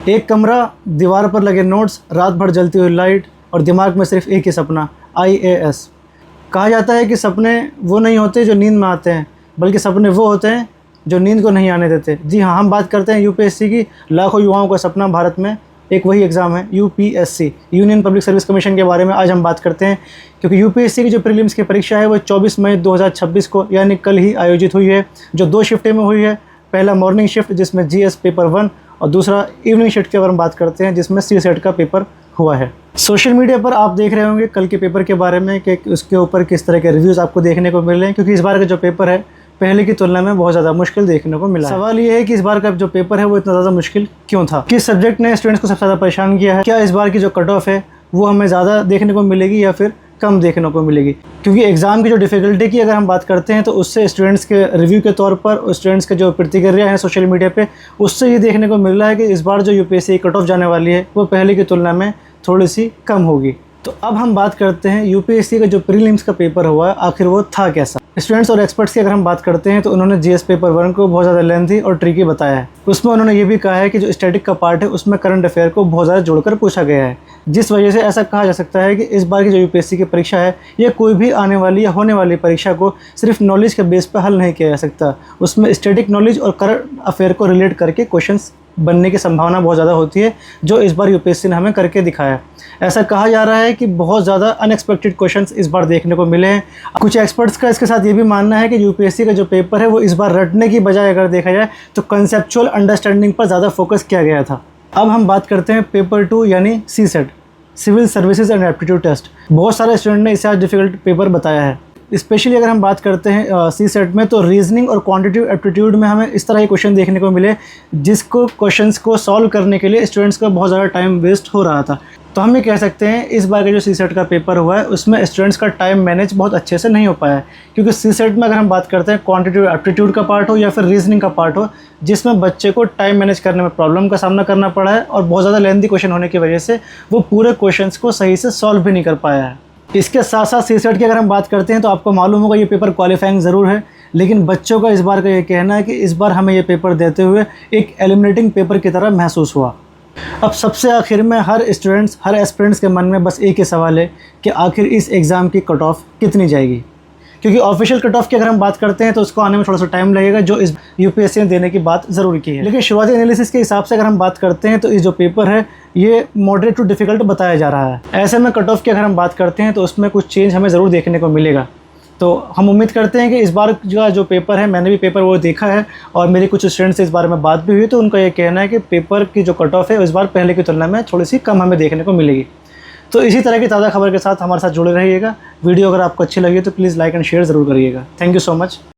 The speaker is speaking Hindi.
एक कमरा, दीवार पर लगे नोट्स, रात भर जलती हुई लाइट और दिमाग में सिर्फ एक ही सपना, IAS। कहा जाता है कि सपने वो नहीं होते जो नींद में आते हैं, बल्कि सपने वो होते हैं जो नींद को नहीं आने देते। जी हाँ, हम बात करते हैं UPSC की। लाखों युवाओं का सपना भारत में एक वही एग्ज़ाम है, UPSC, union public service commission के बारे में आज हम बात करते हैं। क्योंकि UPSC की जो प्रीलिम्स की परीक्षा है वो 24 मई 2026 को यानी कल ही आयोजित हुई है, जो 2 शिफ्टें में हुई है। पहला मॉर्निंग शिफ्ट जिसमें GS पेपर 1 और दूसरा इवनिंग शिफ्ट के बारे में बात करते हैं जिसमें CSET का पेपर हुआ है। सोशल मीडिया पर आप देख रहे होंगे कल के पेपर के बारे में कि उसके ऊपर किस तरह के रिव्यूज़ आपको देखने को मिल रहे हैं, क्योंकि इस बार का जो पेपर है पहले की तुलना में बहुत ज़्यादा मुश्किल देखने को मिला। सवाल ये है कि इस बार का जो पेपर है वो इतना ज़्यादा मुश्किल क्यों था, किस सब्जेक्ट ने स्टूडेंट्स को सबसे ज़्यादा परेशान किया है, क्या इस बार की जो कट ऑफ है वो हमें ज़्यादा देखने को मिलेगी या फिर कम देखने को मिलेगी। क्योंकि एग्ज़ाम की जो डिफ़िकल्टी की अगर हम बात करते हैं तो उससे स्टूडेंट्स के रिव्यू के तौर पर स्टूडेंट्स के जो प्रतिक्रिया है सोशल मीडिया पे, उससे ये देखने को मिल रहा है कि इस बार जो UPSC कट ऑफ जाने वाली है वो पहले की तुलना में थोड़ी सी कम होगी। तो अब हम बात करते हैं UPSC का जो प्रीलिम्स का पेपर हुआ है आखिर वो था कैसा। स्टूडेंट्स और एक्सपर्ट्स की अगर हम बात करते हैं तो उन्होंने GS पेपर 1 को बहुत ज़्यादा लेंथी और ट्रिकी बताया है। उसमें उन्होंने ये भी कहा है कि जो स्टैटिक का पार्ट है उसमें करंट अफेयर को बहुत ज़्यादा जोड़कर पूछा गया है, जिस वजह से ऐसा कहा जा सकता है कि इस बार की जो UPSC की परीक्षा है ये कोई भी आने वाली या होने वाली परीक्षा को सिर्फ नॉलेज के बेस पर हल नहीं किया जा सकता। उसमें स्टैटिक नॉलेज और करंट अफेयर को रिलेट करके क्वेश्चंस बनने की संभावना बहुत ज़्यादा होती है, जो इस बार UPSC ने हमें करके दिखाया। ऐसा कहा जा रहा है कि बहुत ज़्यादा अनएक्सपेक्टेड क्वेश्चंस इस बार देखने को मिले हैं। कुछ एक्सपर्ट्स का इसके साथ ये भी मानना है कि UPSC का जो पेपर है वो इस बार रटने की बजाय अगर देखा जाए तो कंसेप्चुअल अंडरस्टैंडिंग पर ज़्यादा फोकस किया गया था। अब हम बात करते हैं पेपर 2 यानी CSET, civil services and aptitude test. बहुत सारे स्टूडेंट ने इसे आज डिफ़िकल्ट पेपर बताया है। स्पेशली अगर हम बात करते हैं CSET में तो रीजनिंग और क्वांटिटेटिव एप्टीट्यूड में हमें इस तरह के क्वेश्चन देखने को मिले जिसको क्वेश्चंस को सॉल्व करने के लिए स्टूडेंट्स का बहुत ज़्यादा टाइम वेस्ट हो रहा था। तो हम ये कह सकते हैं इस बार का जो CSET का पेपर हुआ है उसमें स्टूडेंट्स का टाइम मैनेज बहुत अच्छे से नहीं हो पाया है। क्योंकि CSET में अगर हम बात करते हैं क्वांटिटेटिव एप्टीट्यूड का पार्ट हो या फिर रीजनिंग का पार्ट हो, जिसमें बच्चे को टाइम मैनेज करने में प्रॉब्लम का सामना करना पड़ा है और बहुत ज़्यादा लेंथी क्वेश्चन होने की वजह से वो पूरे क्वेश्चंस को सही से सॉल्व भी नहीं कर पाया है। इसके साथ साथ CSET की अगर हम बात करते हैं तो आपको मालूम होगा ये पेपर क्वालिफाइंग ज़रूर है, लेकिन बच्चों का इस बार का ये कहना है कि इस बार हमें ये पेपर देते हुए एक एलिमिनेटिंग पेपर की तरह महसूस हुआ। अब सबसे आखिर में हर स्टूडेंट्स, हर एस्पिरेंट्स के मन में बस एक ही सवाल है कि आखिर इस एग्ज़ाम की कट ऑफ कितनी जाएगी। क्योंकि ऑफिशियल कट ऑफ की अगर हम बात करते हैं तो उसको आने में थोड़ा सा टाइम लगेगा, जो इस UPSC ने देने की बात ज़रूर की है। लेकिन शुरुआती एनालिसिस के हिसाब से अगर हम बात करते हैं तो इस जो पेपर है ये मॉडरेट टू डिफ़िकल्ट बताया जा रहा है। ऐसे में कट ऑफ की अगर हम बात करते हैं तो उसमें कुछ चेंज हमें ज़रूर देखने को मिलेगा। तो हम उम्मीद करते हैं कि इस बार जो पेपर है, मैंने भी पेपर वो देखा है और मेरे कुछ स्टूडेंट्स से इस बारे में बात भी हुई, तो उनका ये कहना है कि पेपर की जो कट ऑफ है इस बार पहले की तुलना में थोड़ी सी कम हमें देखने को मिलेगी। तो इसी तरह की ताज़ा खबर के साथ हमारे साथ जुड़े रहिएगा। वीडियो अगर आपको अच्छी लगी तो प्लीज़ लाइक एंड शेयर ज़रूर करिएगा। Thank you so much.